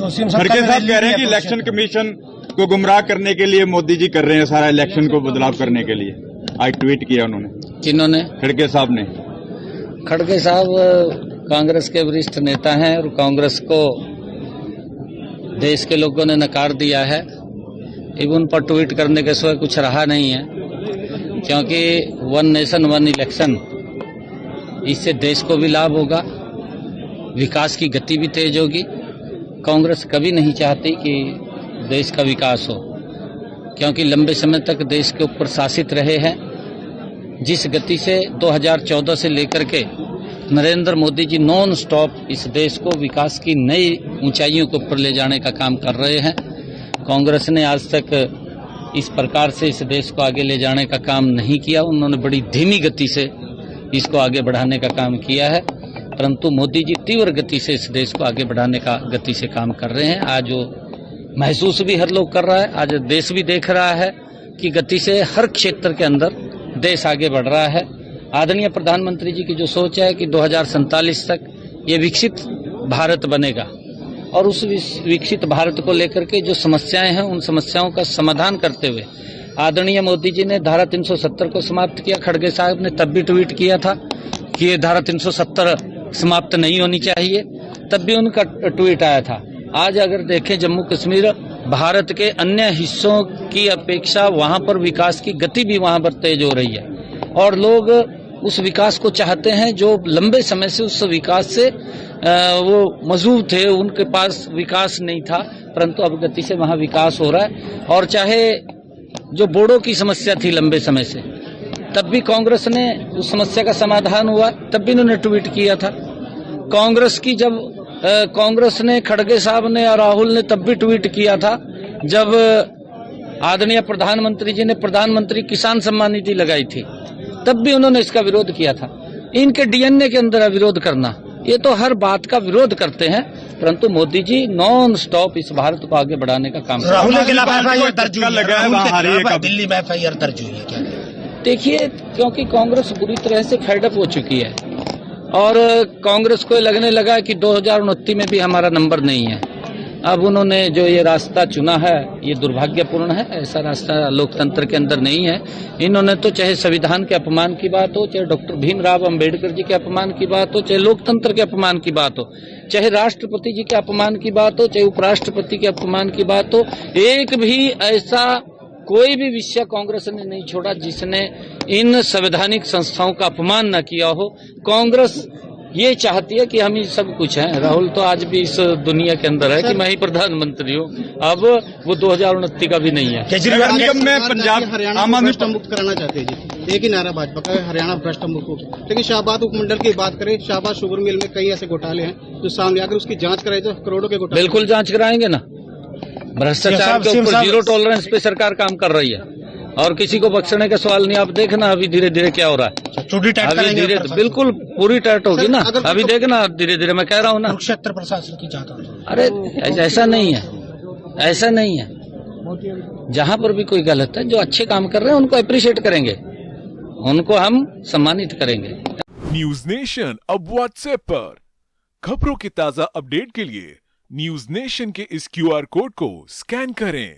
तो सीएम खड़गे साहब कह रहे हैं कि इलेक्शन कमीशन को गुमराह करने के लिए मोदी जी कर रहे हैं सारा इलेक्शन को बदलाव करने के लिए। आज ट्वीट किया उन्होंने। किन्होंने? खड़गे साहब ने। खड़गे साहब कांग्रेस के वरिष्ठ नेता हैं और कांग्रेस को देश के लोगों ने नकार दिया है। अब उन पर ट्वीट करने के सिवा कुछ रहा नहीं है, क्योंकि वन नेशन वन इलेक्शन, इससे देश को भी लाभ होगा, विकास की गति भी तेज होगी। कांग्रेस कभी नहीं चाहती कि देश का विकास हो, क्योंकि लंबे समय तक देश के ऊपर शासित रहे हैं। जिस गति से 2014 से लेकर के नरेंद्र मोदी जी नॉन स्टॉप इस देश को विकास की नई ऊंचाइयों के ऊपर ले जाने का काम कर रहे हैं, कांग्रेस ने आज तक इस प्रकार से इस देश को आगे ले जाने का काम नहीं किया। उन्होंने बड़ी धीमी गति से इसको आगे बढ़ाने का काम किया है, परंतु मोदी जी तीव्र गति से इस देश को आगे बढ़ाने का गति से काम कर रहे हैं। आज वो महसूस भी हर लोग कर रहा है, आज देश भी देख रहा है कि गति से हर क्षेत्र के अंदर देश आगे बढ़ रहा है। आदरणीय प्रधानमंत्री जी की जो सोच है कि 2047 तक ये विकसित भारत बनेगा, और उस विकसित भारत को लेकर के जो समस्याएं हैं उन समस्याओं का समाधान करते हुए आदरणीय मोदी जी ने धारा 370 को समाप्त किया। खड़गे साहब ने तब भी ट्वीट किया था कि ये धारा 370 समाप्त नहीं होनी चाहिए, तब भी उनका ट्वीट आया था। आज अगर देखें जम्मू कश्मीर भारत के अन्य हिस्सों की अपेक्षा वहां पर विकास की गति भी वहां पर तेज हो रही है, और लोग उस विकास को चाहते हैं जो लंबे समय से उस विकास से वो मजबूर थे, उनके पास विकास नहीं था, परंतु अब गति से वहां विकास हो रहा है। और चाहे जो बोडो की समस्या थी लंबे समय से, तब भी कांग्रेस ने उस समस्या का समाधान हुआ, तब भी उन्होंने ट्वीट किया था। कांग्रेस की जब कांग्रेस ने, खड़गे साहब ने और राहुल ने तब भी ट्वीट किया था जब आदरणीय प्रधानमंत्री जी ने प्रधानमंत्री किसान सम्मान निधि लगाई थी, तब भी उन्होंने इसका विरोध किया था। इनके डीएनए के अंदर है विरोध करना, ये तो हर बात का विरोध करते हैं, परंतु मोदी जी नॉन स्टॉप इस भारत को आगे बढ़ाने का काम राहुल के खिलाफ एफआईआर दर्ज दिल्ली में एफआईआर दर्ज हुई है क्या? देखिए, क्योंकि कांग्रेस बुरी तरह से फेडअप हो चुकी है और कांग्रेस को लगने लगा कि 2029 में भी हमारा नंबर नहीं है। अब उन्होंने जो ये रास्ता चुना है ये दुर्भाग्यपूर्ण है, ऐसा रास्ता लोकतंत्र के अंदर नहीं है। इन्होंने तो चाहे संविधान के अपमान की बात हो, चाहे डॉक्टर भीमराव अंबेडकर जी के अपमान की बात हो, चाहे लोकतंत्र के अपमान की बात हो, चाहे राष्ट्रपति जी के अपमान की बात हो, चाहे उपराष्ट्रपति के अपमान की बात हो, एक भी ऐसा कोई भी विषय कांग्रेस ने नहीं छोड़ा जिसने इन संवैधानिक संस्थाओं का अपमान न किया हो। कांग्रेस ये चाहती है कि हम ही सब कुछ हैं। राहुल तो आज भी इस दुनिया के अंदर है कि मैं ही प्रधानमंत्री हूँ, अब वो 2029 का भी नहीं है। केजरीवाल में पंजाब हरियाणा भ्रष्ट मुक्त कराना चाहते हैं जी, एक ही नारा भाजपा का है, हरियाणा भ्रष्ट मुक्त। लेकिन शाहबाद उपमंडल की बात करें, शाहबाद शुगर मिल में कई ऐसे घोटाले हैं जो सामने आकर उसकी जांच कराई तो करोड़ों के घोटाले। बिल्कुल जांच कराएंगे ना। भ्रष्टाचार के ऊपर जीरो टॉलरेंस पे सरकार काम कर रही है और किसी को बख्शने का सवाल नहीं। आप देखना अभी धीरे धीरे क्या हो रहा है, अभी धीरे बिल्कुल पूरी टाइट होगी ना, अभी देखना धीरे धीरे। मैं कह रहा हूँ ना, कुरुक्षेत्र प्रशासन की जांच। अरे ऐसा नहीं है, ऐसा नहीं है। जहाँ पर भी कोई गलत है, जो अच्छे काम कर रहे हैं उनको अप्रिशिएट करेंगे, उनको हम सम्मानित करेंगे। न्यूज नेशन अब व्हाट्सएप पर खबरों की ताजा अपडेट के लिए न्यूज नेशन के इस QR कोड को स्कैन करें।